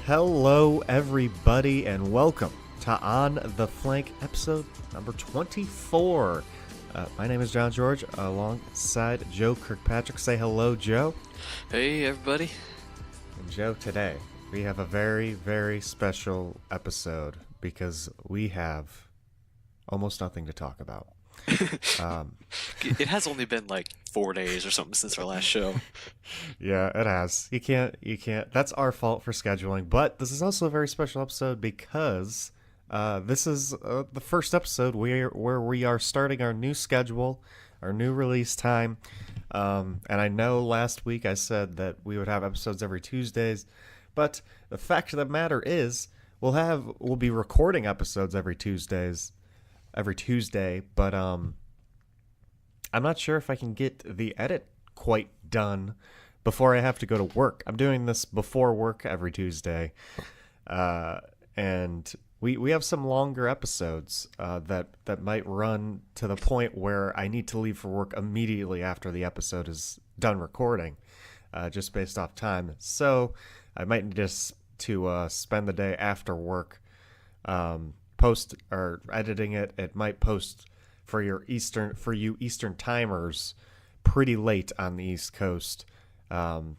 Hello, everybody, and welcome to On the Flank, episode number 24. My name is John George, alongside Joe Kirkpatrick. Say hello, Joe. Hey, everybody. And Joe, today we have a very, very special episode because we have almost nothing to talk about. It has only been like 4 days or something since our last show. Yeah, it has. You can't. That's our fault for scheduling, but this is also a very special episode because this is the first episode where we are starting our new schedule, our new release time. And I know last week I said that we would have episodes every Tuesdays, but the fact of the matter is we'll be recording episodes every Tuesday, but I'm not sure if I can get the edit quite done before I have to go to work. I'm doing this before work every Tuesday, and we have some longer episodes that might run to the point where I need to leave for work immediately after the episode is done recording, just based off time. So I might need to spend the day after work post or editing it. It might post for you Eastern timers pretty late on the East Coast. On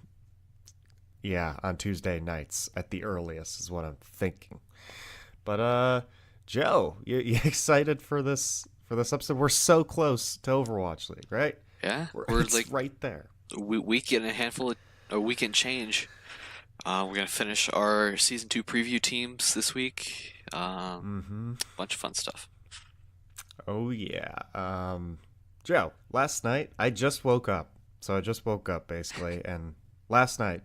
Tuesday nights at the earliest is what I'm thinking. But Joe, you excited for this episode? We're so close to Overwatch League, right? Yeah, it's like right there. week and a week and change. We're gonna finish our season 2 preview teams this week. Bunch of fun stuff. Oh yeah. Joe, last night I just woke up. So I just woke up basically, and last night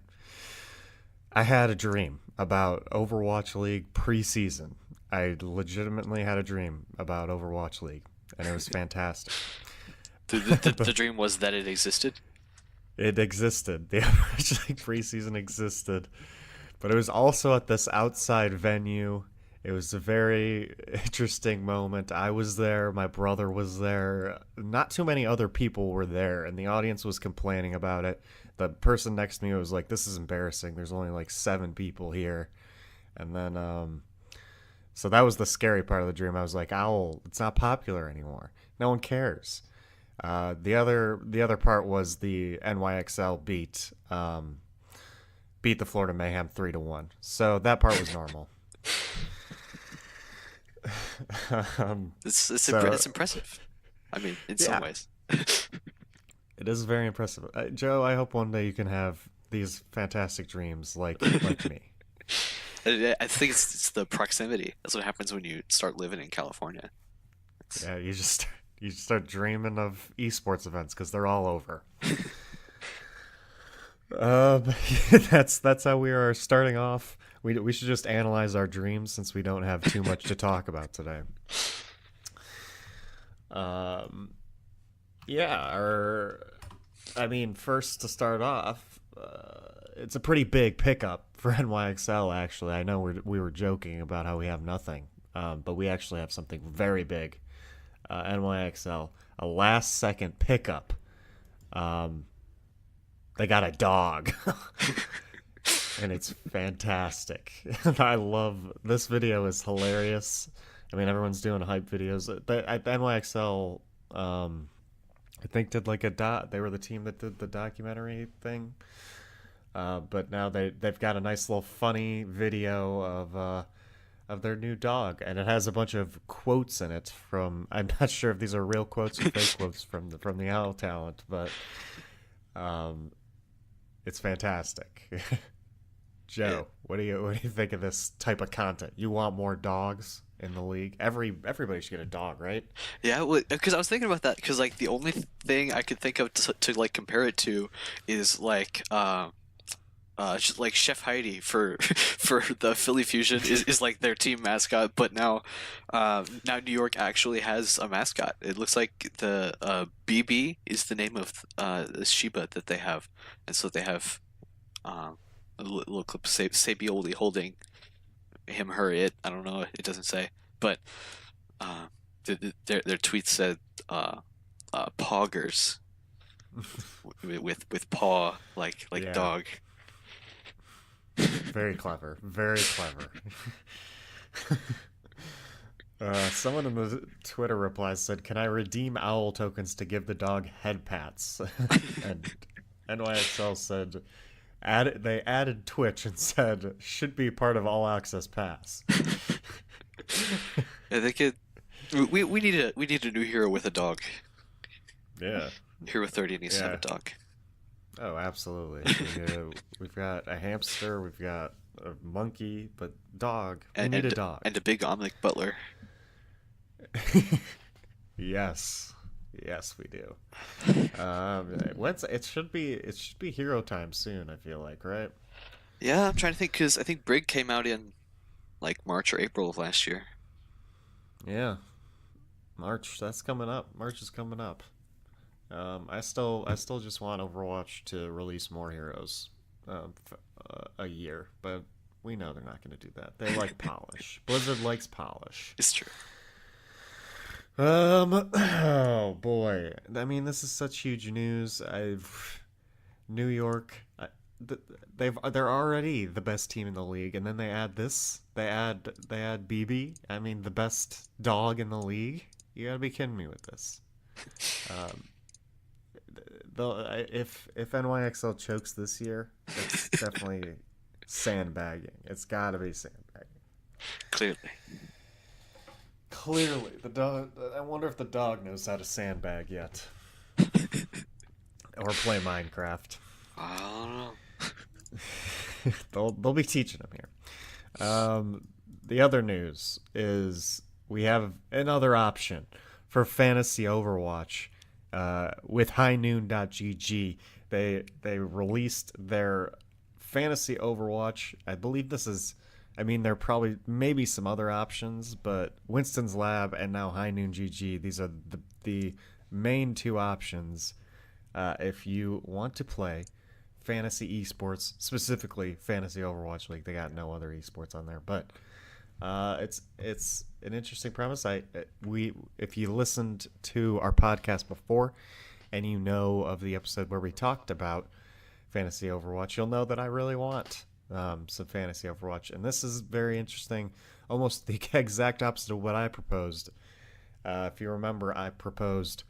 I had a dream about Overwatch League preseason. I legitimately had a dream about Overwatch League, and it was fantastic. The dream was that it existed? It existed. The Overwatch League preseason existed, but it was also at this outside venue. It was a very interesting moment. I was there. My brother was there. Not too many other people were there, and the audience was complaining about it. The person next to me was like, "This is embarrassing. There's only like 7 people here." And then, so that was the scary part of the dream. I was like, "Owl, it's not popular anymore. No one cares." The other part was the NYXL beat the Florida Mayhem 3-1. So that part was normal. It's impressive. I mean, in some ways. It is very impressive. Joe, I hope one day you can have these fantastic dreams like me. I think it's the proximity. That's what happens when you start living in California. Yeah, you start dreaming of esports events because they're all over. That's how we are starting off. We should just analyze our dreams since we don't have too much to talk about today. First to start off, it's a pretty big pickup for NYXL, actually. I know we were joking about how we have nothing, but we actually have something very big. NYXL, a last-second pickup. They got a dog. And it's fantastic. I love this video. Is hilarious. I mean, everyone's doing hype videos. At NYXL, I think did like they were the team that did the documentary thing. But now they've got a nice little funny video of their new dog, and it has a bunch of quotes in it from. I'm not sure if these are real quotes or fake quotes from the Owl Talent, but it's fantastic. Joe, what do you think of this type of content? You want more dogs in the league? Everybody should get a dog, right? Yeah, because I was thinking about that. Because like the only thing I could think of to like compare it to is like like Chef Heidi for the Philly Fusion is like their team mascot. But now New York actually has a mascot. It looks like the BB is the name of the Shiba that they have, and so they have a little clip Sabioli holding him, her, it. I don't know. It doesn't say, but their tweet said poggers with paw like Yeah. dog. Very clever. Very clever. Someone in the Twitter replies said, "Can I redeem owl tokens to give the dog head pats?" And NYXL said, they added Twitch and said, "Should be part of All Access Pass." I think it. We need a new hero with a dog. Yeah. Hero 30 needs to have Yeah. a dog. Oh, absolutely. We've got a hamster, we've got a monkey, but dog. We need a dog. And a big Omnic Butler. Yes, yes, we do. It should be hero time soon. I feel like, right? Yeah, I'm trying to think because I think Brig came out in like March or April of last year. Yeah, March. That's coming up. March is coming up. I still just want Overwatch to release more heroes, a year, but we know they're not going to do that. They like polish. Blizzard likes polish. It's true. Oh boy. I mean, this is such huge news. New York, they're already the best team in the league, and then they add this. They add BB. I mean, the best dog in the league. You gotta be kidding me with this. Um, if NYXL chokes this year, it's definitely sandbagging. It's gotta be sandbagging. Clearly. Clearly, the dog. I wonder if the dog knows how to sandbag yet, or play Minecraft. I don't know. They'll be teaching him here. The other news is we have another option for fantasy Overwatch. With HighNoon.gg, they released their fantasy Overwatch. I believe this is. I mean, there are probably maybe some other options, but Winston's Lab and now HighNoon GG, these are the main two options if you want to play fantasy esports, specifically fantasy Overwatch League. They got no other esports on there, but it's an interesting premise. If you listened to our podcast before and you know of the episode where we talked about fantasy Overwatch, you'll know that I really want some fantasy Overwatch, and this is very interesting. Almost the exact opposite of what I proposed. If you remember, I proposed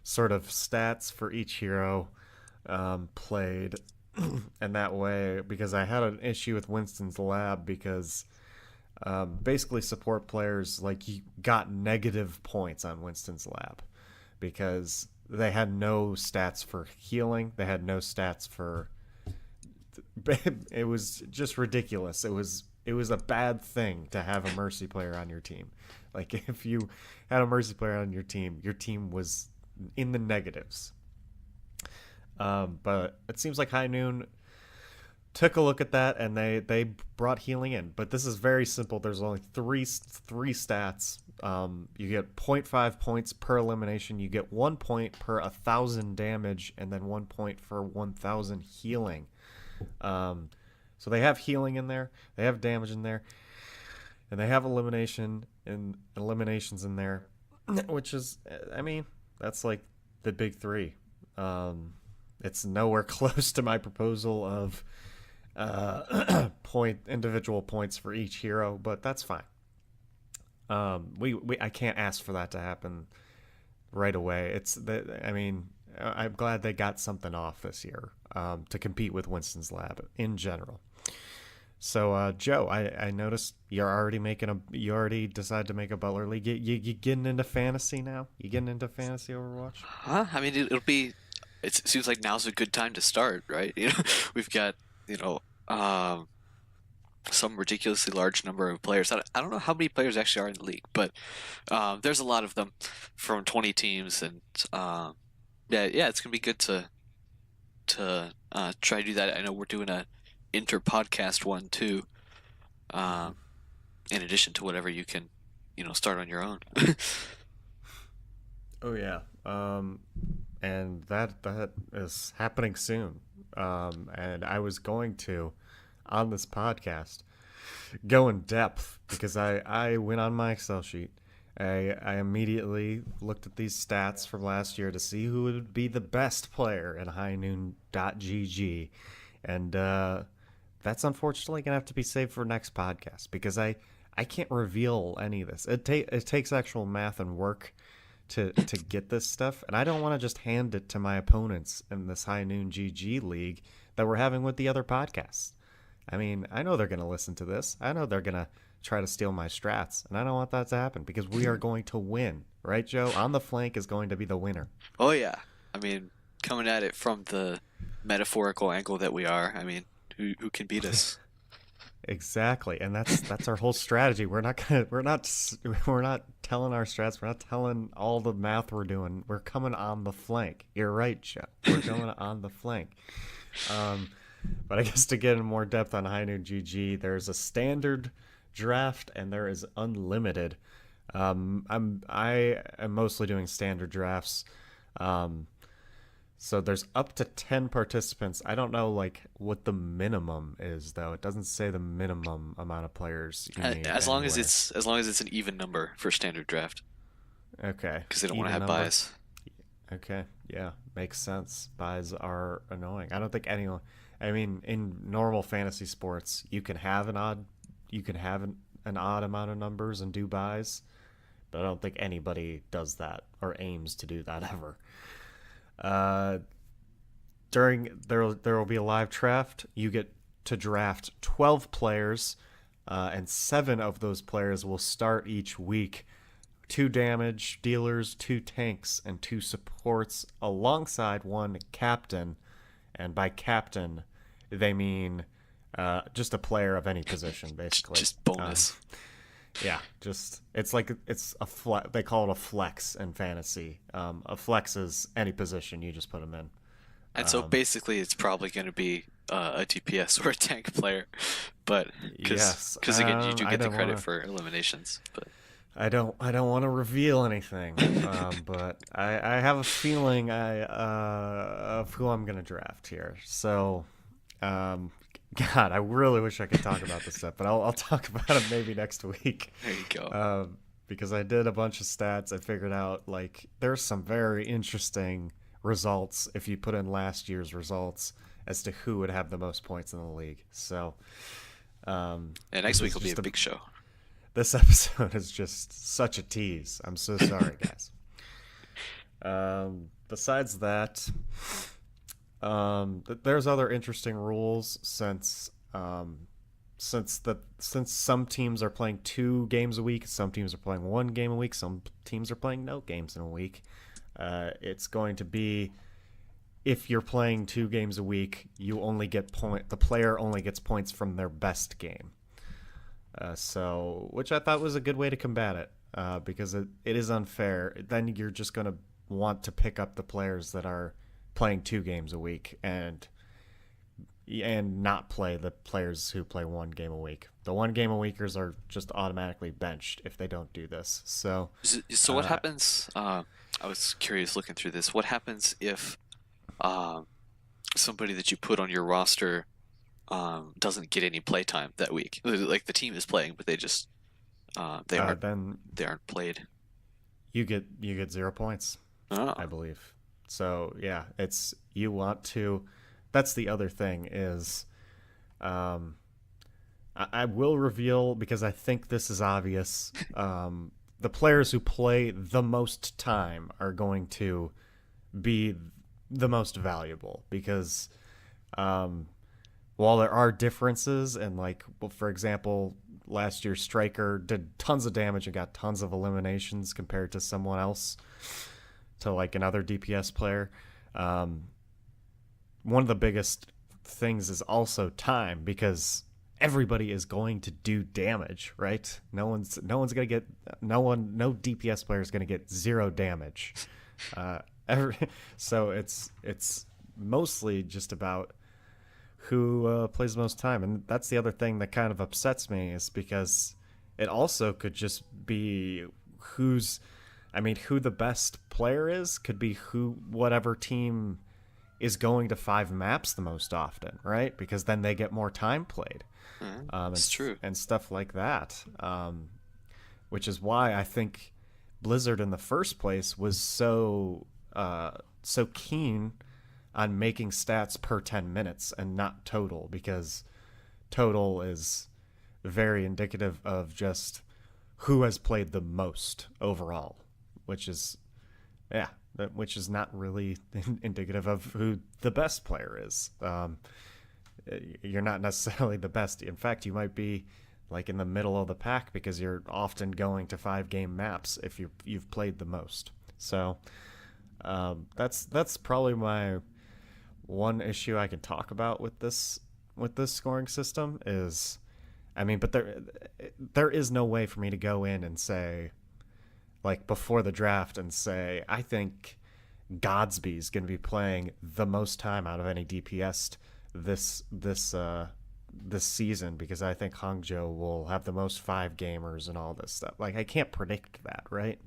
sort of stats for each hero played, and that way, because I had an issue with Winston's Lab, because basically support players like got negative points on Winston's Lab because they had no stats for healing, they had no stats for. It was just ridiculous. It was a bad thing to have a Mercy player on your team. Like, if you had a Mercy player on your team was in the negatives. But it seems like HighNoon took a look at that and they brought healing in. But this is very simple. There's only three stats. You get 0.5 points per elimination. You get 1 point per 1,000 damage, and then 1 point for 1,000 healing. So they have healing in there, they have damage in there, and they have eliminations in there, which is, I mean, that's like the big three. It's nowhere close to my proposal of individual points for each hero, but that's fine. I can't ask for that to happen right away. I'm glad they got something off this year to compete with Winston's Lab in general. So, Joe, I noticed you already decided to make a Butler League. You getting into fantasy now? You getting into fantasy Overwatch? Huh? I mean, it seems like now's a good time to start, right? We've got, some ridiculously large number of players. I don't know how many players actually are in the league, but there's a lot of them from 20 teams, and yeah, it's gonna be good to try to do that. I know we're doing a inter-podcast one too, in addition to whatever you can, start on your own. Oh yeah, and that is happening soon. And I was going to, on this podcast, go in depth because I went on my Excel sheet. I immediately looked at these stats from last year to see who would be the best player in HighNoon.gg, and that's unfortunately gonna have to be saved for next podcast because I can't reveal any of this. It takes actual math and work to get this stuff, and I don't want to just hand it to my opponents in this HighNoon GG league that we're having with the other podcasts. I mean, I know they're gonna listen to this. I know they're gonna try to steal my strats, and I don't want that to happen because we are going to win, right, Joe? On the flank is going to be the winner. Oh yeah, I mean, coming at it from the metaphorical angle that we are, I mean, who can beat us? Exactly, and that's our whole strategy. We're not telling our strats. We're not telling all the math we're doing. We're coming on the flank. You're right, Joe. We're going on the flank. But I guess to get in more depth on HighNoon GG, there's a standard draft and there is unlimited. I am mostly doing standard drafts. So there's up to 10 participants. I don't know like what the minimum is though. It doesn't say the minimum amount of players you need. As long as it's an even number for standard draft, Okay. because they don't want to Even have number. buys. Okay. Yeah, makes sense. Buys are annoying. I don't think anyone. I mean, in normal fantasy sports, you can have an odd amount of numbers and do buys, but I don't think anybody does that or aims to do that ever. During there will be a live draft. You get to draft 12 players, and 7 of those players will start each week. 2 damage dealers, 2 tanks, and 2 supports, alongside 1 captain. And by captain, they mean just a player of any position, basically. Just bonus. Yeah, just it's a flex. They call it a flex in fantasy. A flex is any position you just put them in. And so basically, it's probably going to be a DPS or a tank player, but Yes, because again, you do I get the don't credit wanna- for eliminations. But I don't want to reveal anything, but I have a feeling of who I'm gonna draft here. So, God, I really wish I could talk about this stuff, but I'll talk about it maybe next week. there you go. Because I did a bunch of stats. I figured out like there's some very interesting results if you put in last year's results as to who would have the most points in the league. So, And this next is week will be a just big show. this episode is just such a tease. I'm so sorry, guys. Besides that, there's other interesting rules since some teams are playing 2 games a week, some teams are playing 1 game a week, some teams are playing no games in a week. It's going to be if you're playing 2 games a week, the player only gets points from their best game. Which I thought was a good way to combat it, because it is unfair. Then you're just going to want to pick up the players that are playing 2 games a week and not play the players who play 1 game a week. The 1 game a weekers are just automatically benched if they don't do this. So What happens? I was curious looking through this. What happens if somebody that you put on your roster doesn't get any playtime that week? Like the team is playing, but they just they aren't played. you get 0 points. Oh. I believe. So yeah, you want to. That's the other thing is, I will reveal because I think this is obvious. The players who play the most time are going to be the most valuable because, while there are differences and for example, last year Striker did tons of damage and got tons of eliminations compared to someone else. To another DPS player. One of the biggest things is also time because everybody is going to do damage, right? No DPS player is gonna get 0 damage. So it's mostly just about who plays the most time, and that's the other thing that kind of upsets me is because it also could just be who the best player is could be whatever team is going to 5 maps the most often, right? Because then they get more time played. That's true. And stuff like that. Which is why I think Blizzard in the first place was so keen on making stats per 10 minutes and not total because total is very indicative of just who has played the most overall, which is, yeah, which is not really indicative of who the best player is. You're not necessarily the best. In fact, you might be like in the middle of the pack because you're often going to 5 game maps if you've played the most. So that's probably my one issue I can talk about with this scoring system is, I mean, but there is no way for me to go in and say, like before the draft, and say I think Godsby's going to be playing the most time out of any DPS this season because I think Hangzhou will have the most 5 gamers and all this stuff. Like I can't predict that, right?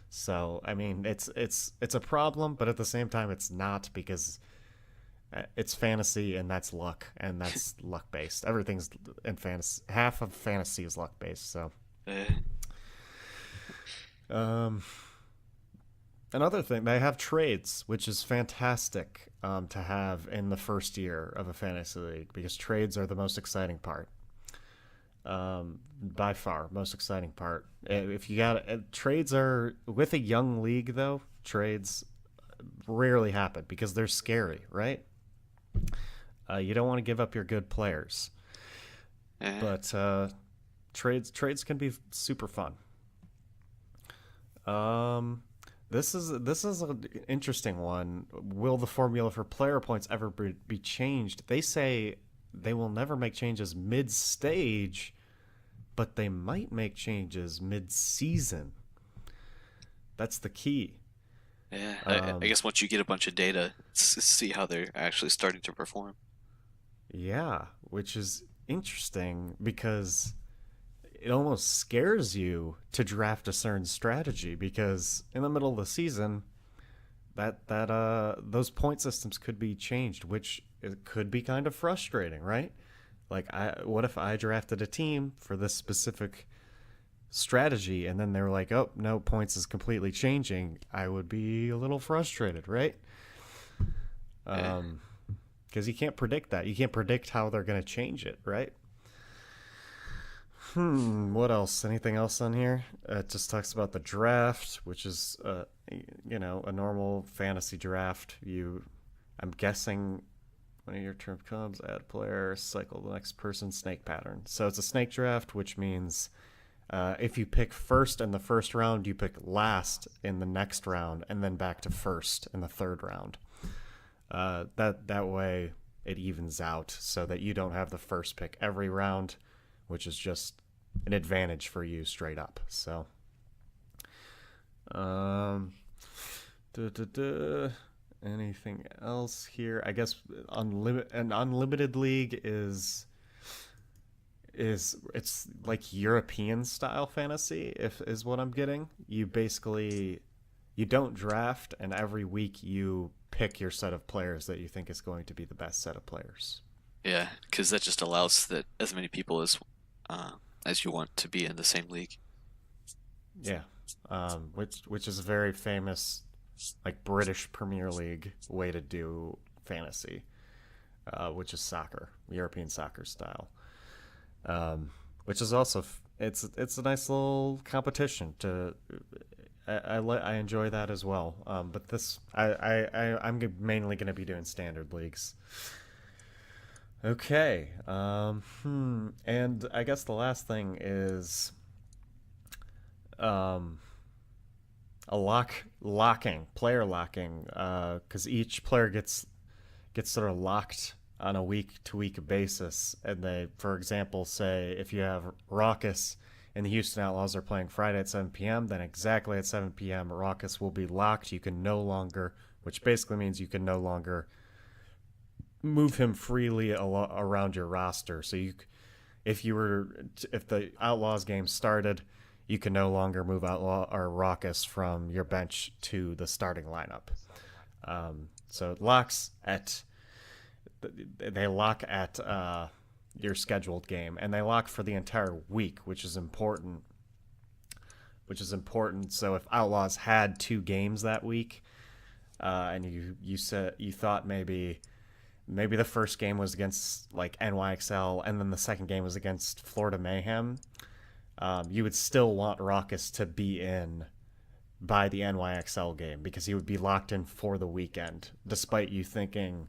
So I mean, it's a problem, but at the same time, it's not because it's fantasy and that's luck and that's luck based. Everything's in fantasy. Half of fantasy is luck based. So, um, another thing, they have trades, which is fantastic to have in the first year of a fantasy league because trades are the most exciting part. By far, most exciting part. If you got trades are with a young league though, trades rarely happen because they're scary, right? You don't want to give up your good players, but trades can be super fun. This is an interesting one. Will the formula for player points ever be changed? They say they will never make changes mid-stage, but they might make changes mid-season. That's the key. Yeah, I guess once you get a bunch of data, see how they're actually starting to perform. Yeah, which is interesting because it almost scares you to draft a certain strategy because in the middle of the season, those point systems could be changed, which it could be kind of frustrating, right? Like, what if I drafted a team for this specific strategy and then they were like, oh, no, points is completely changing? I would be a little frustrated, right? Because you can't predict that. You can't predict how they're going to change it, right? What else? Anything else on here? It just talks about the draft, which is, a normal fantasy draft. I'm guessing when your turn comes, add player, cycle the next person, snake pattern. So it's a snake draft, which means if you pick first in the first round, you pick last in the next round, and then back to first in the third round. That way it evens out so that you don't have the first pick every round, which is just an advantage for you straight up. So, anything else here? I guess an unlimited league is it's like European style fantasy, if is what I'm getting. You don't draft, and every week you pick your set of players that you think is going to be the best set of players. Yeah, because that just allows that as many people as you want to be in the same league. Yeah, which is a very famous, like British Premier League way to do fantasy, which is soccer, European soccer style, which is also it's a nice little competition to. I enjoy that as well. But this I'm mainly going to be doing standard leagues. Okay. And I guess the last thing is a player locking, because each player gets sort of locked on a week to week basis, and they, for example, say if you have Raucus and the Houston Outlaws are playing Friday at 7 p.m., then exactly at 7 p.m. Raucus will be locked. You can no longer, which basically means you can no longer move him freely around your roster. So if the Outlaws game started, you can no longer move Outlaw or Raucus from your bench to the starting lineup. So it locks at your scheduled game, and they lock for the entire week, which is important. So if Outlaws had 2 games that week, and you thought maybe maybe the first game was against like NYXL, and then the second game was against Florida Mayhem, you would still want Raucus to be in by the NYXL game because he would be locked in for the weekend, despite you thinking,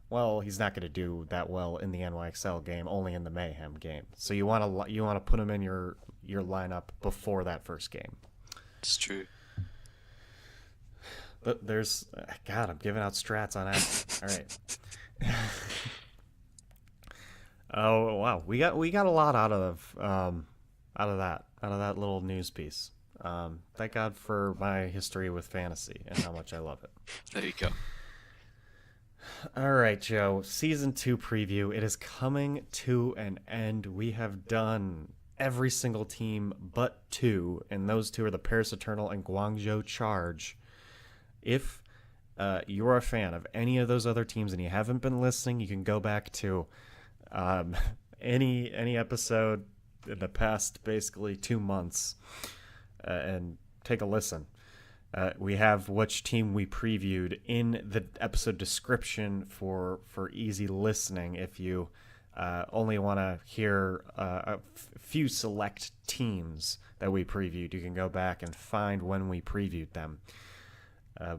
well, he's not going to do that well in the NYXL game, only in the Mayhem game. So you want to put him in your lineup before that first game. It's true. But there's God, I'm giving out strats on that. All right. Oh wow, we got a lot out of that little news piece. Thank God for my history with fantasy and how much I love it. There you go. All right, Joe. Season 2 preview. It is coming to an end. We have done every single team but two, and those two are the Paris Eternal and Guangzhou Charge. If you're a fan of any of those other teams and you haven't been listening, you can go back to any episode in the past basically 2 months and take a listen. We have which team we previewed in the episode description for easy listening. If you only want to hear a few select teams that we previewed, you can go back and find when we previewed them.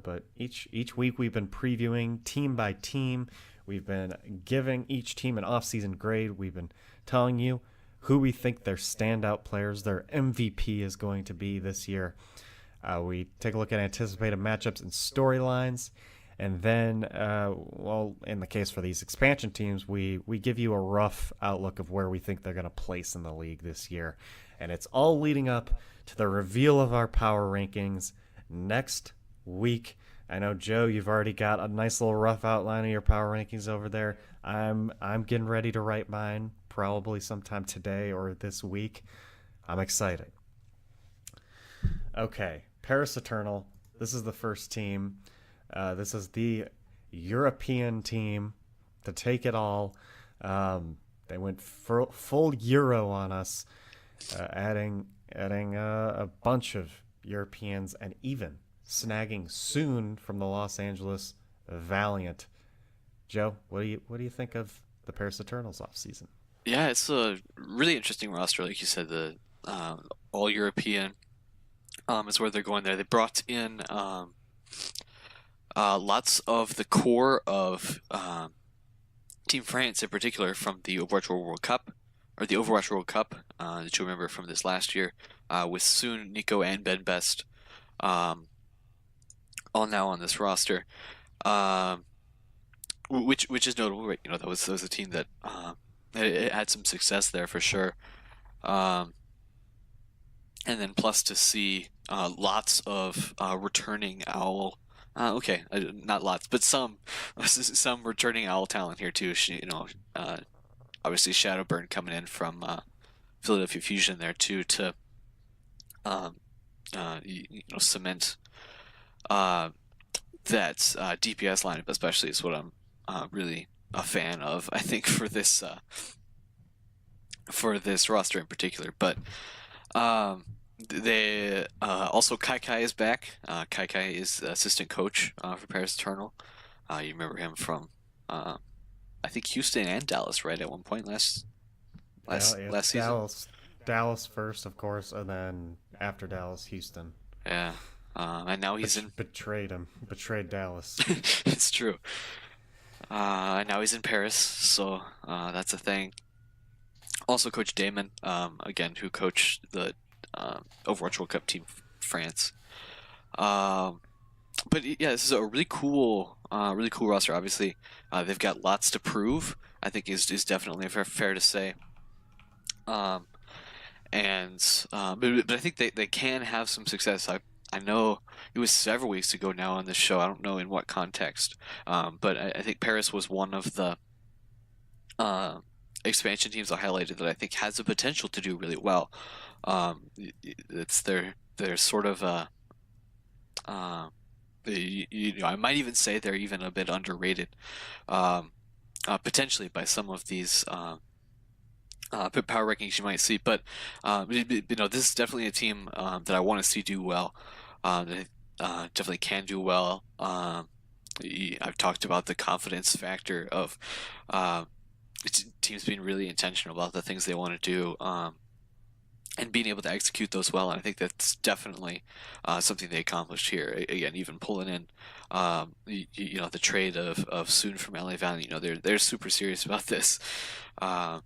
But each week we've been previewing team by team. We've been giving each team an off-season grade. We've been telling you who we think their standout players, their MVP is going to be this year. We take a look at anticipated matchups and storylines. And then, in the case for these expansion teams, we give you a rough outlook of where we think they're going to place in the league this year. And it's all leading up to the reveal of our power rankings next week. I know, Joe, you've already got a nice little rough outline of your power rankings over there. I'm getting ready to write mine, probably sometime today or this week. I'm excited. Okay, Paris Eternal. This is the first team. This is the European team to take it all. They went full Euro on us, adding a bunch of Europeans and even snagging soon from the Los Angeles Valiant. Joe, what do you think of the Paris Eternals off season? Yeah, it's a really interesting roster, like you said. The all European is where they're going there. They brought in lots of the core of Team France in particular from the Overwatch World Cup, or the Overwatch World Cup that you remember from this last year, with Soon, Nico, and Ben Best, all now on this roster, which is notable, right? You know, that was a team that it had some success there for sure, and then plus to see lots of returning Owl. Okay, not lots, but some returning Owl talent here too. Obviously Shadowburn coming in from Philadelphia Fusion there too to cement that DPS lineup especially is what I'm really a fan of. I think for this roster in particular, but they also Kai is back. Kai is assistant coach for Paris Eternal. You remember him from I think Houston and Dallas, right, at one point last season. Dallas first, of course, and then after Dallas, Houston. Yeah, and now he's betrayed Dallas. It's true. And now he's in Paris, so that's a thing. Also, Coach Damon, again, who coached the Overwatch World Cup Team France. But yeah, this is a really cool roster. Obviously, they've got lots to prove. I think is definitely fair to say. But I think they can have some success. I know it was several weeks ago now on this show. I don't know in what context, but I think Paris was one of the expansion teams I highlighted that I think has the potential to do really well. It's they're sort of I might even say they're even a bit underrated, potentially by some of these power rankings you might see. But this is definitely a team that I want to see do well. They definitely can do well. I've talked about the confidence factor of uh, teams being really intentional about the things they want to do, and being able to execute those well. And I think that's definitely something they accomplished here. Again, even pulling in, the trade of Soon from LA Valley. They're super serious about this, uh,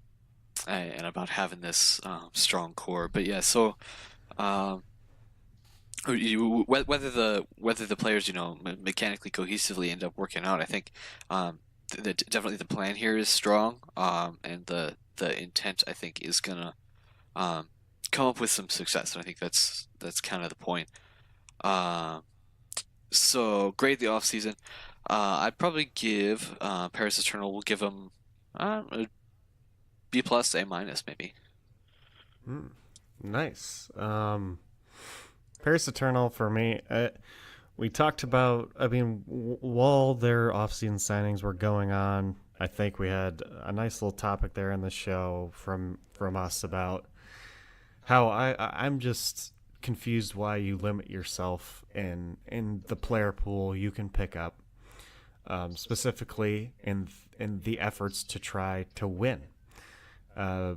and about having this strong core. But yeah, so. Um, whether the players mechanically cohesively end up working out, I think definitely the plan here is strong, and the intent I think is gonna um, come up with some success, and I think that's kind of the point. Um, so grade the off season. I'd probably give Paris Eternal. We'll give them a B plus, A minus maybe. Hmm. Nice. Paris Eternal for me. We talked about. I mean, while their off-season signings were going on, I think we had a nice little topic there in the show from us about how I'm just confused why you limit yourself in the player pool you can pick up, specifically in the efforts to try to win. Uh,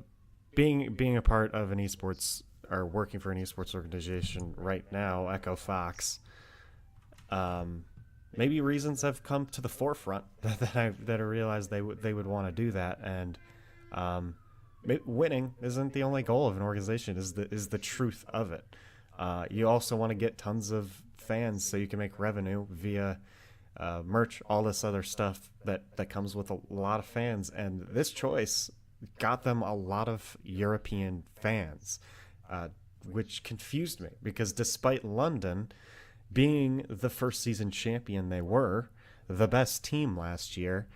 being a part of an esports or working for an esports organization right now, Echo Fox, um, maybe reasons have come to the forefront that I realized they would want to do that, and um, winning isn't the only goal of an organization. Is the truth of it. You also want to get tons of fans so you can make revenue via merch, all this other stuff that comes with a lot of fans, and this choice got them a lot of European fans, which confused me because despite London being the first season champion, they were the best team last year.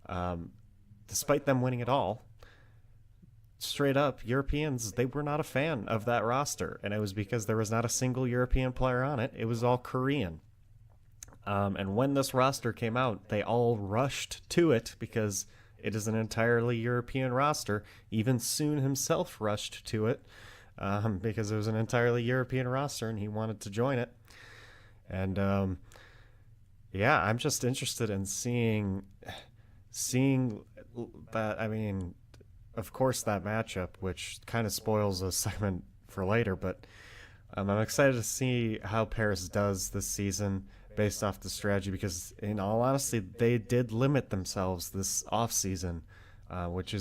Um, Despite them winning it all, straight up, Europeans, they were not a fan of that roster, and it was because there was not a single European player on it. It was all Korean. And when this roster came out, they all rushed to it because it is an entirely European roster. Even Soon himself rushed to it because it was an entirely European roster and he wanted to join it. And yeah, I'm just interested in seeing that. I mean, of course, that matchup, which kind of spoils a segment for later, but I'm excited to see how Paris does this season based off the strategy because, in all honesty, they did limit themselves this off season, which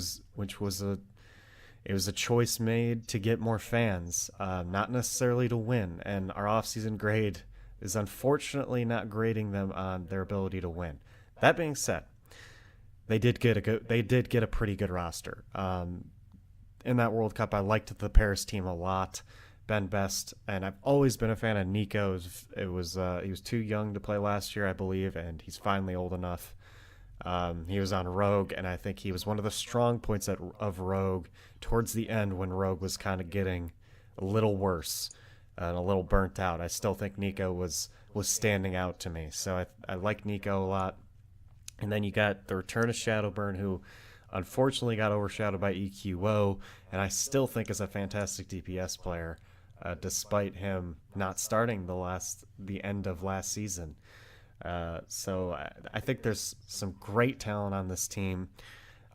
was a choice made to get more fans, not necessarily to win. And our off season grade is unfortunately not grading them on their ability to win. That being said, they did get a pretty good roster. In that World Cup, I liked the Paris team a lot. Ben Best, and I've always been a fan of Nico. He was too young to play last year, I believe, and he's finally old enough. He was on Rogue, and I think he was one of the strong points of Rogue towards the end when Rogue was kind of getting a little worse and a little burnt out. I still think Nico was standing out to me, so I like Nico a lot. And then you got the return of Shadowburn, who unfortunately got overshadowed by EQO, and I still think is a fantastic DPS player, despite him not starting the end of last season. So I think there's some great talent on this team,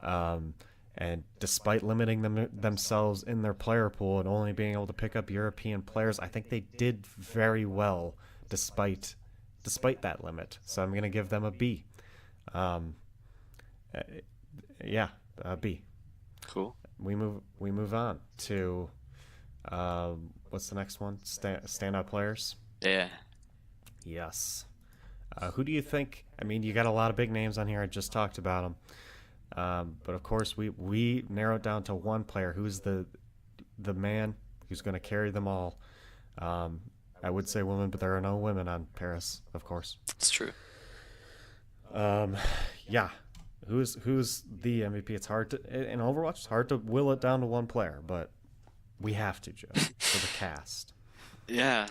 and despite limiting themselves in their player pool and only being able to pick up European players, I think they did very well despite that limit. So I'm going to give them a B. Um, uh, yeah, B. Cool. We move on to what's the next one? Standout players. Yeah. Yes. Who do you think? I mean, you got a lot of big names on here. I just talked about them, but of course we narrowed down to one player who's the man who's going to carry them all. I would say women, but there are no women on Paris, of course. It's true. Yeah. Who's the MVP? It's hard to in Overwatch. It's hard to will it down to one player, but we have to, Joe, for the cast. Yeah.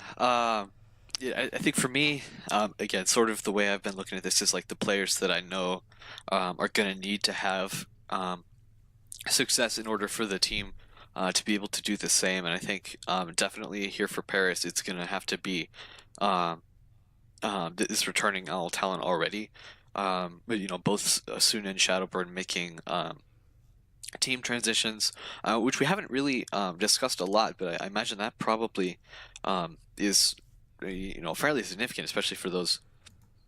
Yeah, I think for me, again, sort of the way I've been looking at this is like the players that I know are going to need to have success in order for the team to be able to do the same. And I think definitely here for Paris, it's going to have to be um, is returning all talent already. But both Asuna and Shadowburn making team transitions, which we haven't really discussed a lot, but I imagine that probably is fairly significant, especially for those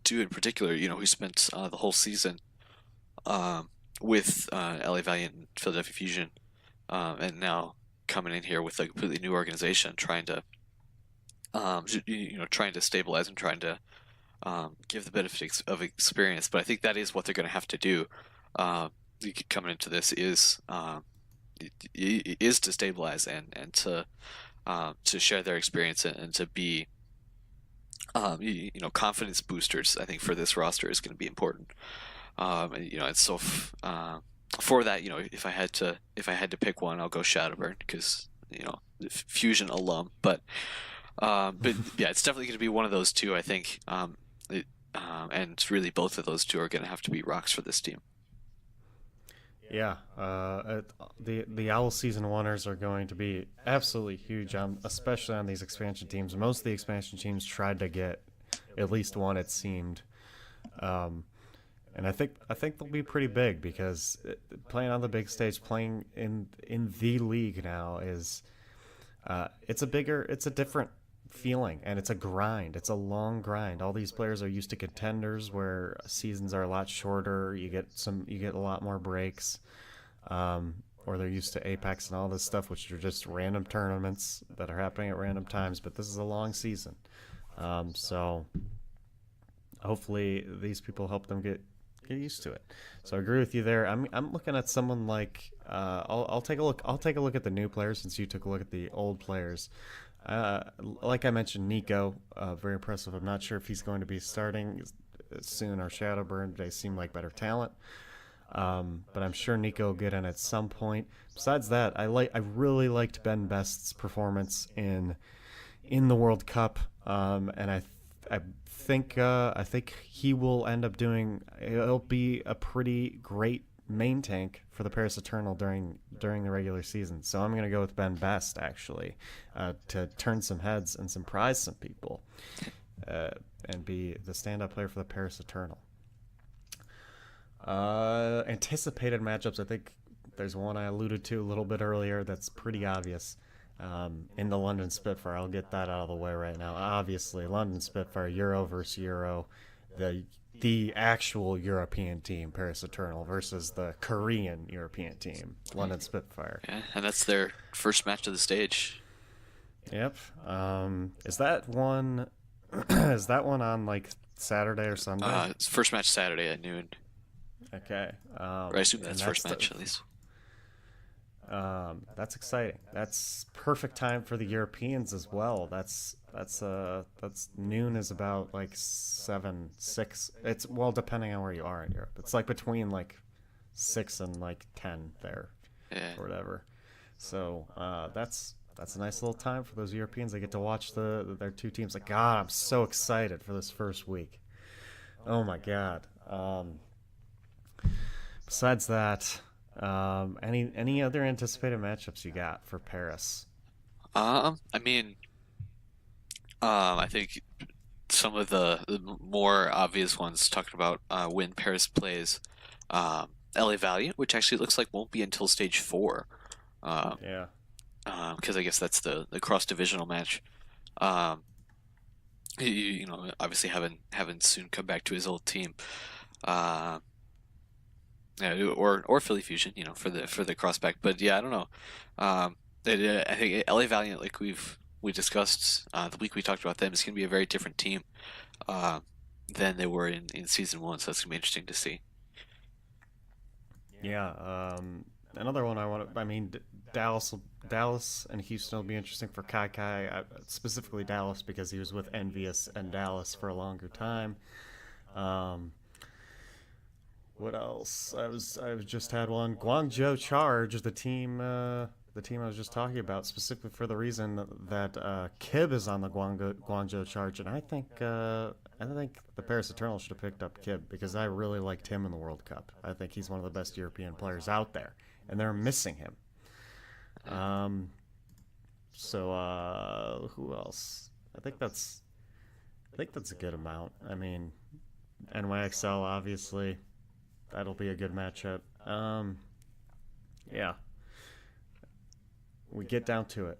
two in particular, who spent the whole season with LA Valiant and Philadelphia Fusion, and now coming in here with a completely new organization, trying to trying to stabilize and trying to give the benefit of experience. But I think that is what they're going to have to do coming into this is to stabilize and to share their experience and to be confidence boosters. I think for this roster is going to be important. And so for that, if I had to pick one, I'll go Shadowburn because Fusion alum. But yeah, it's definitely going to be one of those two. I think, and really both of those two are going to have to be rocks for this team. Yeah, the Owl Season 1ers are going to be absolutely huge, especially on these expansion teams. Most of the expansion teams tried to get at least one, it seemed. And I think they'll be pretty big because playing on the big stage, playing in the league now is it's a different feeling, and it's a grind. It's a long grind. All these players are used to contenders where seasons are a lot shorter. You get a lot more breaks, or they're used to Apex and all this stuff, which are just random tournaments that are happening at random times. But this is a long season, so hopefully these people help them get used to it. So I agree with you there. I'm looking at someone like I'll take a look. I'll take a look at the new players since you took a look at the old players. Like I mentioned, Nico, very impressive. I'm not sure if he's going to be starting soon or Shadowburn. They seem like better talent, but I'm sure Nico will get in at some point. Besides that, I really liked Ben Best's performance in the World Cup, and I think he will end up doing. It'll be a pretty great main tank for the Paris Eternal during the regular season. So I'm going to go with Ben Best actually to turn some heads and surprise some people and be the stand-up player for the Paris Eternal. Anticipated matchups. I think there's one I alluded to a little bit earlier that's pretty obvious. In the London Spitfire, I'll get that out of the way right now. Obviously, London Spitfire, Euro versus Euro, the actual European team, Paris Eternal, versus the Korean European team, London Spitfire. Yeah, and that's their first match of the stage. Yep. Is that one? Is that one on like Saturday or Sunday? It's first match Saturday at noon. Okay. Or I assume that's first match at least. That's exciting. That's perfect time for the Europeans as well. That's noon is about like 6. It's well depending on where you are in Europe. It's like between like 6 and like 10 there, or whatever. So that's a nice little time for those Europeans. They get to watch their two teams. Like God, I'm so excited for this first week. Oh my God. Besides that. Any other anticipated matchups you got for Paris? I mean, I think some of the more obvious ones talking about when Paris plays LA Valiant, which actually looks like won't be until stage 4. Yeah. Because I guess that's the cross divisional match. Obviously having soon come back to his old team. Yeah, or Philly Fusion, for the crossback. But yeah, I don't know. I think LA Valiant, like we discussed the week we talked about them, is going to be a very different team than they were in season 1. So that's going to be interesting to see. Yeah. Another one I mean, Dallas and Houston will be interesting for Kai, specifically Dallas because he was with Envious and Dallas for a longer time. What else? I just had one. Guangzhou Charge, the team I was just talking about, specifically for the reason that Kib is on the Guangzhou Charge, and I think the Paris Eternal should have picked up Kib because I really liked him in the World Cup. I think he's one of the best European players out there, and they're missing him. So who else? I think that's I think that's a good amount. I mean, NYXL obviously that'll be a good matchup. Yeah, we get down to it.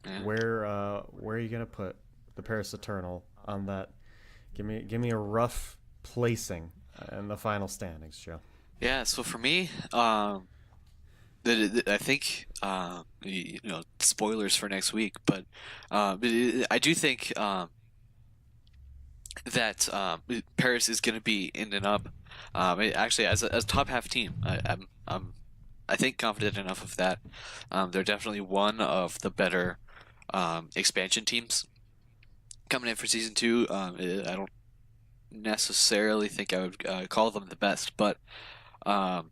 Yeah. Where are you gonna put the Paris Eternal on that? Give me a rough placing in the final standings, Joe. Yeah, so for me, I think spoilers for next week, but I do think that Paris is going to be in and up. Actually, as a top half team, I think confident enough of that. They're definitely one of the better expansion teams coming in for season two. I don't necessarily think I would call them the best, but um,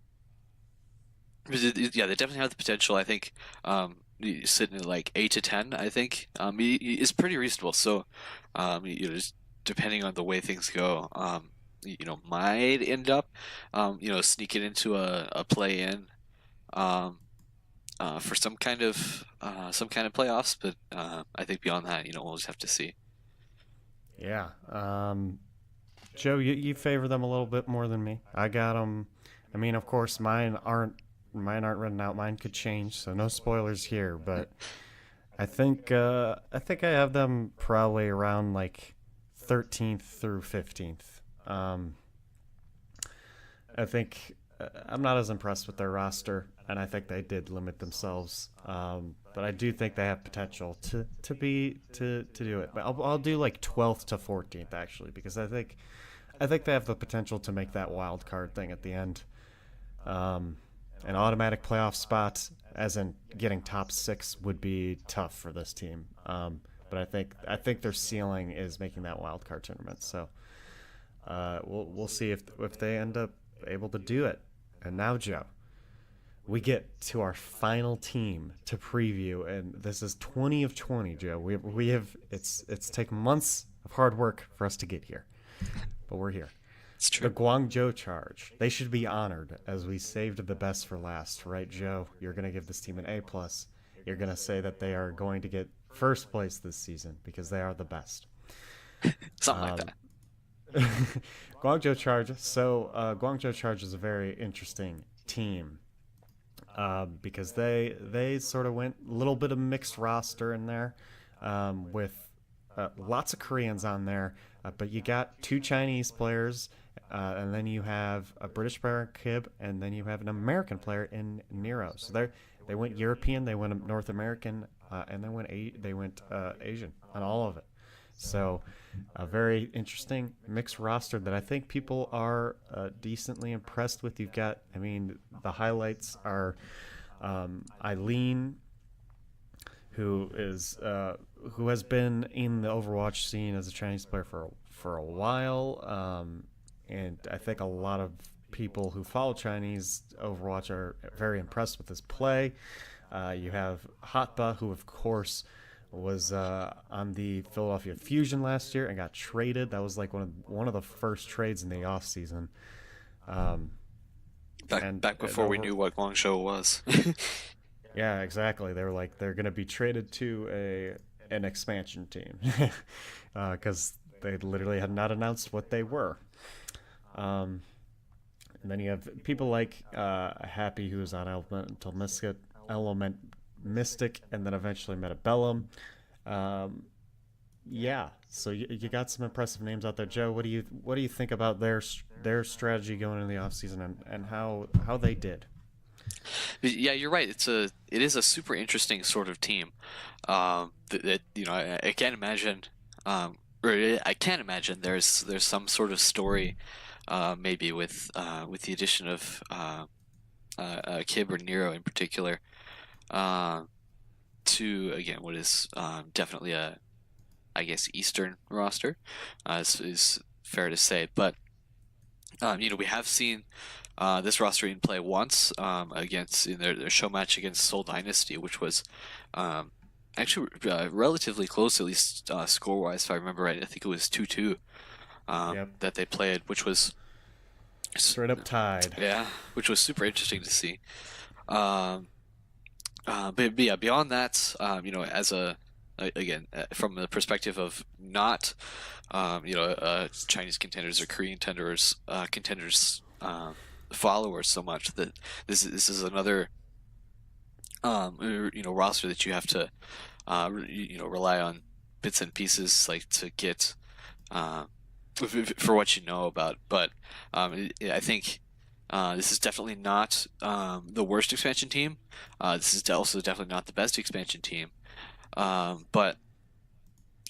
yeah, they definitely have the potential. I think sitting at like 8 to 10, I think is pretty reasonable. So, just depending on the way things go, might end up, sneaking into a play in, um, for some kind of playoffs. But I think beyond that, we'll just have to see. Yeah. Joe, you favor them a little bit more than me. I got them. I mean, of course, mine aren't written out. Mine could change, so no spoilers here. But I think I have them probably around like 13th through 15th. I think I'm not as impressed with their roster, and I think they did limit themselves. But I do think they have potential to do it. But I'll do like 12th to 14th actually, because I think they have the potential to make that wild card thing at the end. An automatic playoff spot, as in getting top six, would be tough for this team. But I think their ceiling is making that wild card tournament. So we'll see if they end up able to do it. And now, Joe, we get to our final team to preview, and this is 20 of 20, Joe. We have it's taken months of hard work for us to get here, but we're here. It's The true. Guangzhou Charge. They should be honored, as we saved the best for last, right, Joe? You're gonna give this team an A plus. You're gonna say that they are going to get first place this season because they are the best. Something like Um, that. Guangzhou Charge. So Guangzhou Charge is a very interesting team because they sort of went a little bit of mixed roster in there with lots of Koreans on there, but you got two Chinese players, and then you have a British player, Kib, and then you have an American player in Nero. So they went European, they went North American, and they went Asian on all of it. So a very interesting mixed roster that I think people are decently impressed with. You've got, I mean, the highlights are Eileen, who has been in the Overwatch scene as a Chinese player for a while, and I think a lot of people who follow Chinese Overwatch are very impressed with his play. You have Hatba, who of course was on the Philadelphia Fusion last year and got traded. That was like one of the first trades in the off season. Um, and Back before we knew what Guangzhou was. Yeah, exactly. They were like they're gonna be traded to an expansion team because they literally had not announced what they were. Um, and then you have people like Happy, who was on Element Mystic, and then eventually Metabellum. Um, yeah, so you got some impressive names out there, Joe. What do you think about their strategy going into the offseason and how they did? Yeah, you're right. It is a super interesting sort of team. That I can't imagine. I can't imagine there's some sort of story, maybe with the addition of Kib or Nero in particular, uh, to again what is definitely a, I guess, Eastern roster, is fair to say. But we have seen this roster in play once, against in their show match against Seoul Dynasty, which was um, actually relatively close, at least score wise, if I remember right. I think it was 2-2 Yep, that they played, which was straight up tied. yeah, which was super interesting to see. Um, but yeah, beyond that, as a again, from the perspective of not, Chinese contenders or Korean contenders followers so much that this is another roster that you have to rely on bits and pieces like to get uh, for what you know about. But I think this is definitely not the worst expansion team. This is also definitely not the best expansion team. But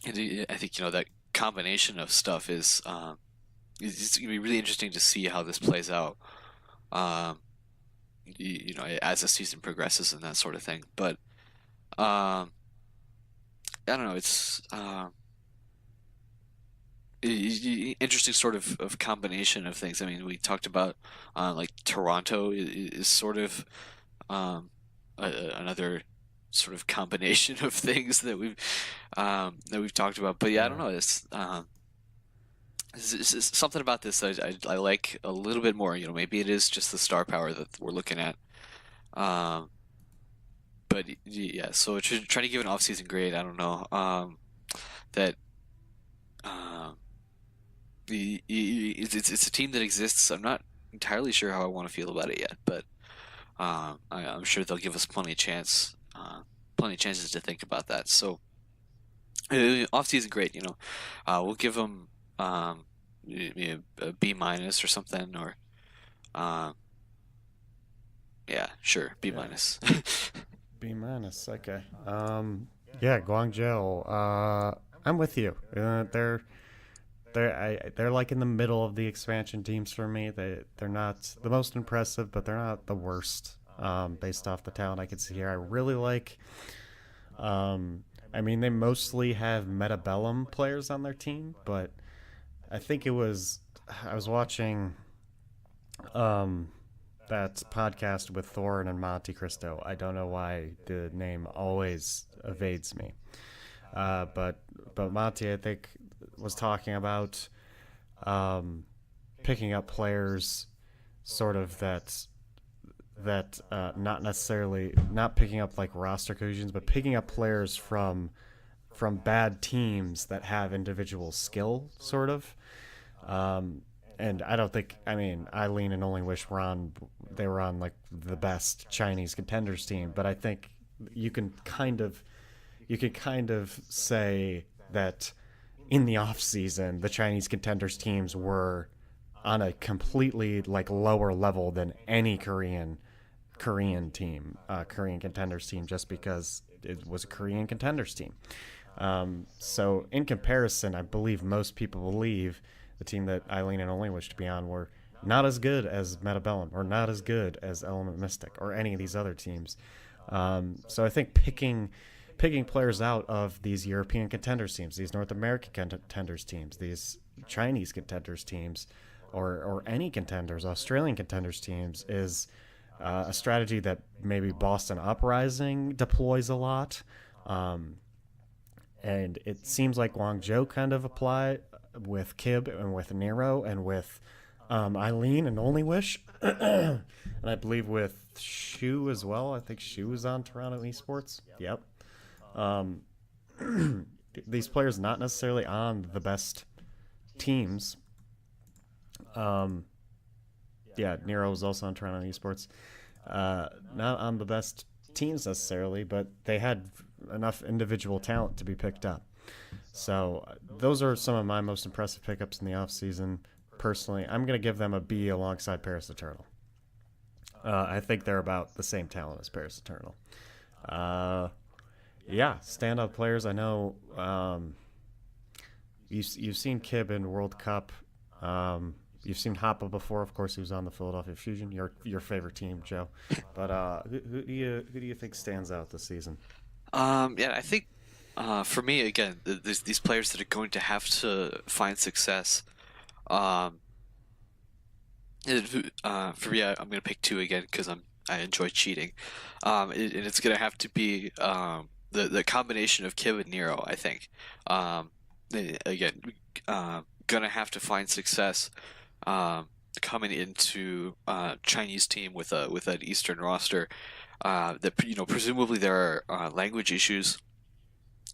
I think that combination of stuff it's gonna be really interesting to see how this plays out. Um, as the season progresses and that sort of thing. But um, I don't know. It's interesting sort of combination of things. I mean, we talked about like Toronto is sort of um, another sort of combination of things that we've talked about. But yeah, I don't Yeah. know. It's something about this I like a little bit more. Maybe it is just the star power that we're looking at. Um, but yeah, so try to give an off-season grade. I don't know. That um, it's a team that exists. I'm not entirely sure how I want to feel about it yet, but I'm sure they'll give us plenty of chances to think about that. So off-season grade, we'll give them maybe a B minus or something, or um, yeah, sure, B Yeah. minus. B minus. Okay. Yeah, Guangzhou. I'm with you. They're like in the middle of the expansion teams for me. They're not the most impressive, but they're not the worst. Based off the talent I can see here, I really like. I mean, they mostly have Metabellum players on their team, but I think it was I was watching um that podcast with Thorin and Monte Cristo. I don't know why the name always evades me. But Monty, I think, was talking about um, picking up players, sort of that not necessarily not picking up like roster cohesions, but picking up players from bad teams that have individual skill, sort of. Um, and I don't think, I mean, Eileen and Only Wish they were on like the best Chinese contenders team, but I think you can kind of you can kind of say that in the off season the Chinese contenders teams were on a completely like lower level than any Korean team, Korean contenders team, just because it was a Korean contenders team. So in comparison, I believe most people believe the team that Eileen and Only Wish to be on were not as good as Metabellum or not as good as Element Mystic or any of these other teams. So I think picking players out of these European contenders teams, these North American contenders teams, these Chinese contenders teams, or any contenders, Australian contenders teams, is a strategy that maybe Boston Uprising deploys a lot. Um, and it seems like Guangzhou kind of apply with Kib and with Nero and with Eileen and Only Wish, and I believe with Shu as well. I think Shu is on Toronto Esports. Yep. Um, these players not necessarily on the best teams. Um, yeah, Nero was also on Toronto Esports. Not on the best teams necessarily, but they had enough individual talent to be picked up. So those are some of my most impressive pickups in the offseason. Personally, I'm going to give them a B alongside Paris Eternal. I think they're about the same talent as Paris Eternal. Uh, yeah, standout players. I know you've seen Kib in World Cup. You've seen Hoppa before, of course. He was on the Philadelphia Fusion, your favorite team, Joe. But who do you think stands out this season? Yeah, I think for me again, these players that are going to have to find success. Um, for me, I'm going to pick two again because I enjoy cheating. And it's going to have to be the combination of Kib and Nero. I think. Again, going to have to find success um, coming into Chinese team with an Eastern roster. That presumably there are language issues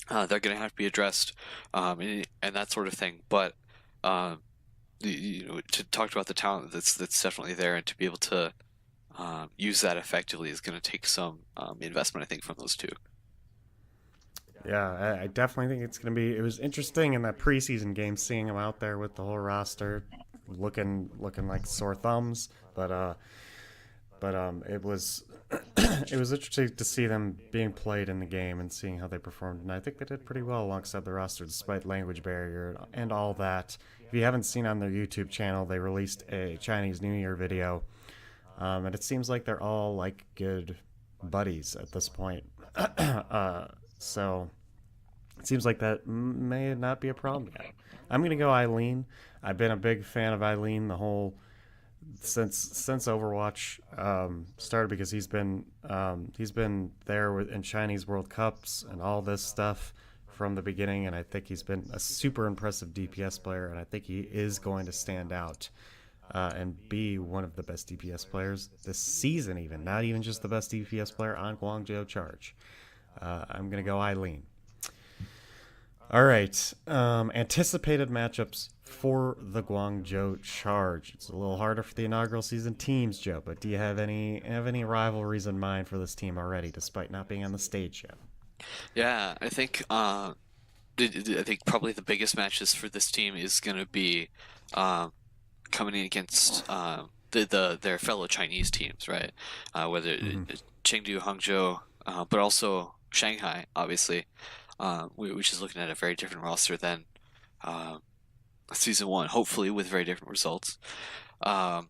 they're going to have to be addressed, and that sort of thing. But um, to talk about the talent that's definitely there, and to be able to use that effectively is going to take some investment, I think, from those two. Yeah, I definitely think it's going to be. It was interesting in that preseason game seeing them out there with the whole roster, looking like sore thumbs. But it was it was interesting to see them being played in the game and seeing how they performed. And I think they did pretty well alongside the roster despite language barrier and all that. If you haven't seen on their YouTube channel, they released a Chinese New Year video, and it seems like they're all like good buddies at this point. So it seems like that may not be a problem yet. I'm gonna go Eileen. I've been a big fan of Eileen the whole since Overwatch started because he's been there in Chinese World Cups and all this stuff from the beginning, and I think he's been a super impressive DPS player, and I think he is going to stand out and be one of the best DPS players this season, even not even just the best DPS player on Guangzhou Charge. I'm gonna go Eileen. All right. Anticipated matchups for the Guangzhou Charge. It's a little harder for the inaugural season teams, Joe. But do you have any rivalries in mind for this team already, despite not being on the stage yet? Yeah, I think probably the biggest matches for this team is going to be um, coming in against their fellow Chinese teams, right? Whether Mm-hmm. Chengdu, Hangzhou, but also Shanghai, obviously, which is looking at a very different roster than uh, season one, hopefully with very different results. Um,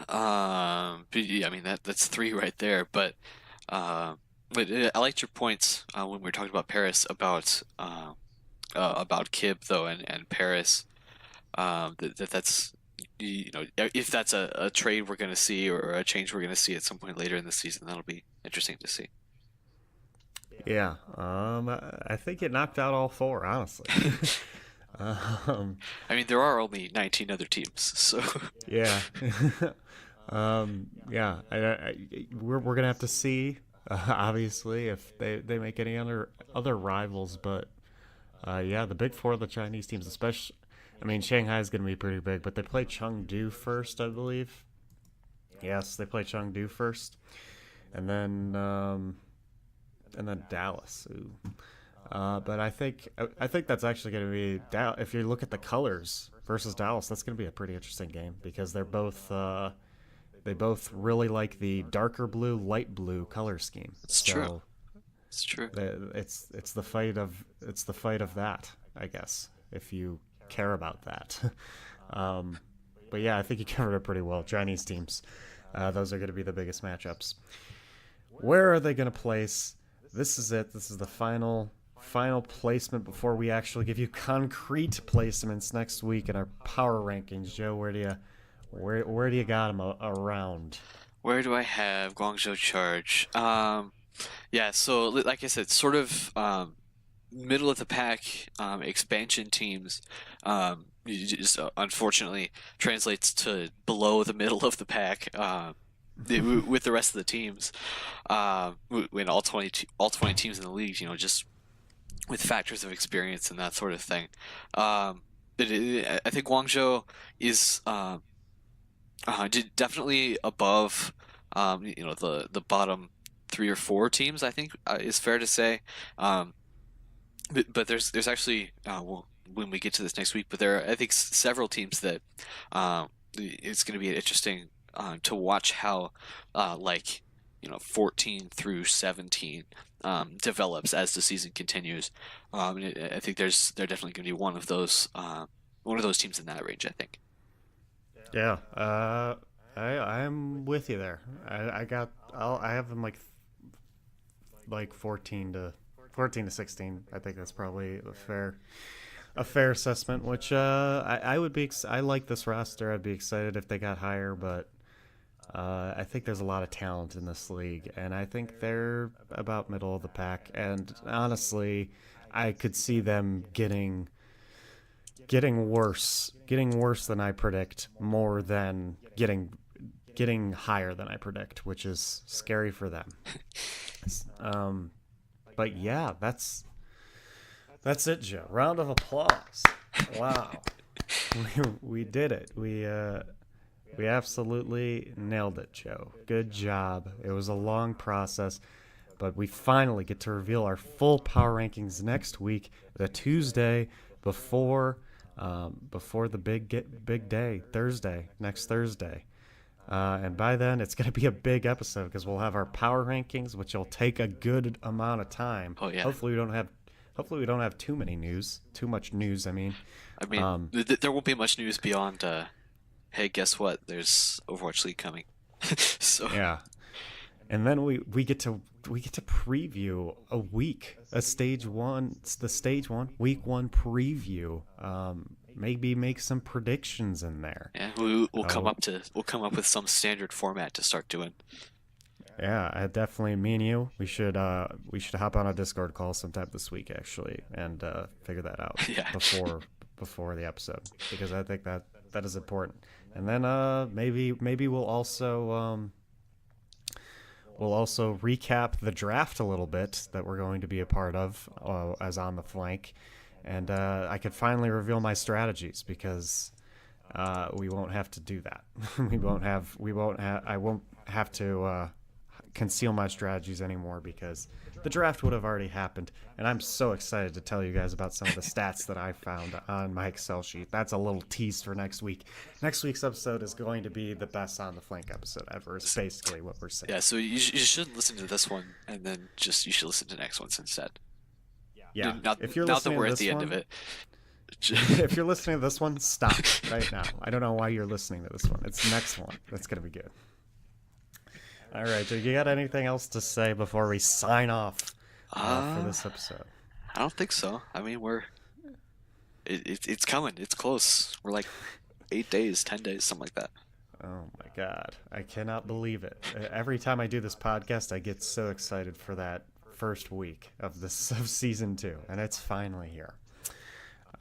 but yeah, I mean that's three right there. But I liked your points when we were talking about Paris about Kib though and Paris. That's if that's a trade we're going to see or a change we're going to see at some point later in the season, that'll be interesting to see. Yeah. I think it knocked out all four, honestly. um, I mean, there are only 19 other teams, so yeah. Yeah. We're gonna have to see, obviously, if they make any other rivals, but yeah, the big four of the Chinese teams, especially. I mean, Shanghai is going to be pretty big, but they play Chengdu first, I believe. Yes, they play Chengdu first, and then Dallas. Ooh. But I think that's actually going to be if you look at the colors versus Dallas, that's going to be a pretty interesting game because they both really like the darker blue, light blue color scheme. it's true. So It's true. it's the fight of that, I guess, if you care about that. um, but yeah, I think you covered it pretty well. Chinese teams, those are going to be the biggest matchups. Where are they going to place? This is it. This is the final placement before we actually give you concrete placements next week in our power rankings. Joe, where do you got them around? Where do I have Guangzhou Charge? Yeah, so like I said, sort of middle of the pack expansion teams. Just unfortunately translates to below the middle of the pack. With the rest of the teams, when all 20 teams in the league, just with factors of experience and that sort of thing. I think Guangzhou is definitely above, the bottom three or four teams. I think is fair to say. But there's actually well, when we get to this next week, but there are I think several teams that it's going to be interesting to watch how like 14 through 17 develops as the season continues. I think they're definitely going to be one of those teams in that range. I think. Yeah, I'm with you there. I have them like 14 to 16. I think that's probably a fair assessment. Which I would be. I like this roster. I'd be excited if they got higher, but I think there's a lot of talent in this league, and I think they're about middle of the pack. And honestly, I could see them getting worse than I predict, more than getting higher than I predict, which is scary for them. Um, But yeah, that's it, Joe. Round of applause. Wow, we did it. We absolutely nailed it, Joe. Good job. It was a long process, but we finally get to reveal our full power rankings next week, the Tuesday before before the big day, Thursday, next Thursday. And by then, it's going to be a big episode because we'll have our power rankings, which will take a good amount of time. Oh yeah. Hopefully we don't have too much news. I mean, I mean, um, there won't be much news beyond. Hey, guess what? There's Overwatch League coming. So yeah. And then we get to preview the stage one week one preview. Maybe make some predictions in there. yeah, we'll Uh, we'll come up with some standard format to start doing. yeah, definitely. Me and you, we should hop on a Discord call sometime this week actually, and figure that out Yeah. before the episode because I think that is important. And then maybe we'll also recap the draft a little bit that we're going to be a part of as on the flank, and I could finally reveal my strategies because we won't have to do that. I won't have to conceal my strategies anymore because the draft would have already happened, and I'm so excited to tell you guys about some of the stats that I found on my Excel sheet. That's a little tease for next week. Next week's episode is going to be the best on the flank episode ever. Is basically what we're saying. Yeah, so you should listen to this one, and then you should listen to the next ones instead. Yeah, Not if you're not that listening we're to at this the end of one, it. if you're listening to this one, stop right now. I don't know why you're listening to this one. It's the next one that's gonna be good. All right, do you got anything else to say before we sign off for Uh, this episode? I don't think so. I mean, it's coming. It's close. We're like 8 days, 10 days, something like that. Oh my god, I cannot believe it. Every time I do this podcast, I get so excited for that first week of this of season 2, and it's finally here.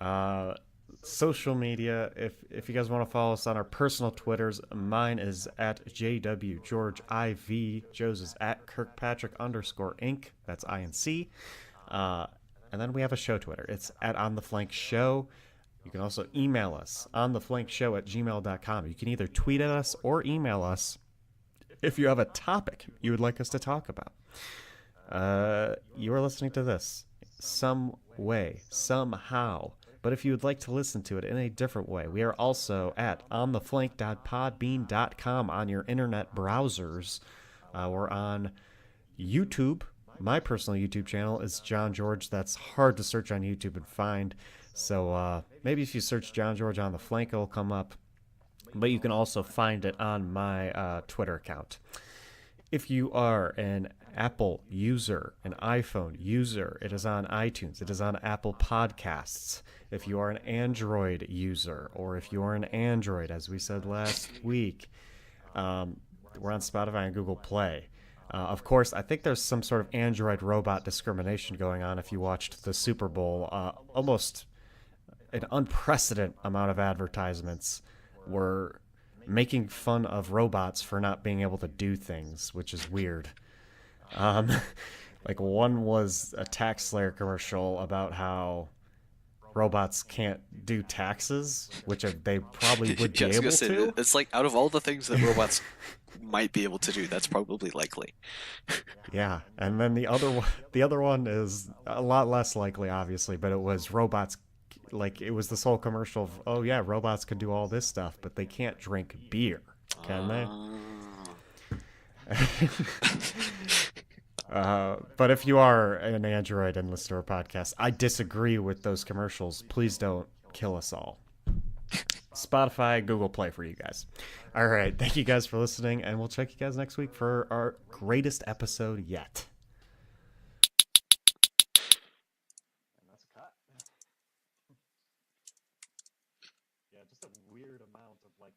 Uh, Social media. If you guys want to follow us on our personal Twitters, mine is at JWGeorgeIV. Joe's is at Kirkpatrick_Inc. That's INC. Uh, and then we have a show Twitter. It's at On the Flank Show. You can also email us ontheflankshow@gmail.com. You can either tweet at us or email us if you have a topic you would like us to talk about. You are listening to this some way, somehow. But if you would like to listen to it in a different way, we are also at ontheflank.podbean.com on your internet browsers. We're on YouTube. My personal YouTube channel is John George. That's hard to search on YouTube and find. So maybe if you search John George on the Flank, it'll come up. But you can also find it on my Twitter account. If you are an Apple user, an iPhone user, it is on iTunes. It is on Apple Podcasts. If you are an Android user, or if you are an Android, as we said last week, we're on Spotify and Google Play. Of course, I think there's some sort of Android robot discrimination going on if you watched the Super Bowl. Almost an unprecedented amount of advertisements were making fun of robots for not being able to do things, which is weird. Um, like one was a tax Slayer commercial about how robots can't do taxes, which they probably would be Yeah, I was gonna able say to. it's like out of all the things that robots might be able to do, that's probably likely. Yeah, and then the other one is a lot less likely, obviously, but it was robots. Like it was this whole commercial of, oh yeah, robots can do all this stuff, but they can't drink beer, can they? But if you are an Android and listen to our podcast, I disagree with those commercials. Please don't kill us all. Spotify, Google Play for you guys. All right, thank you guys for listening, and we'll check you guys next week for our greatest episode yet. And that's a cut. Yeah, just a weird amount of like.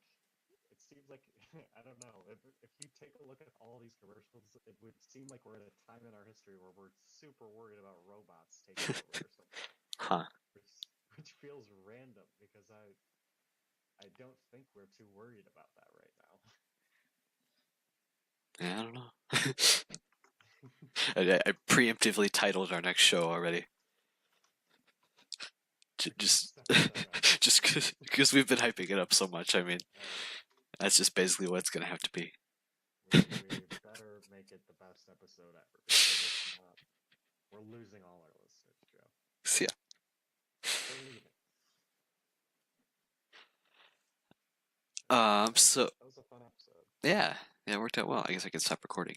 It seems like I don't know. If you take a look at all these commercials, it would seem like we're at a time in our history where we're super worried about robots taking over or something, Huh. which feels random because I don't think we're too worried about that right now. Yeah, I don't know. I preemptively titled our next show already. Just just because we've been hyping it up so much. I mean, that's just basically what it's gonna have to be. We better make it the best episode ever, because if not, we're losing all our listeners, Joe. So yeah. They're leaving. So That was a fun episode. yeah, yeah, it worked out well. I guess I can stop recording.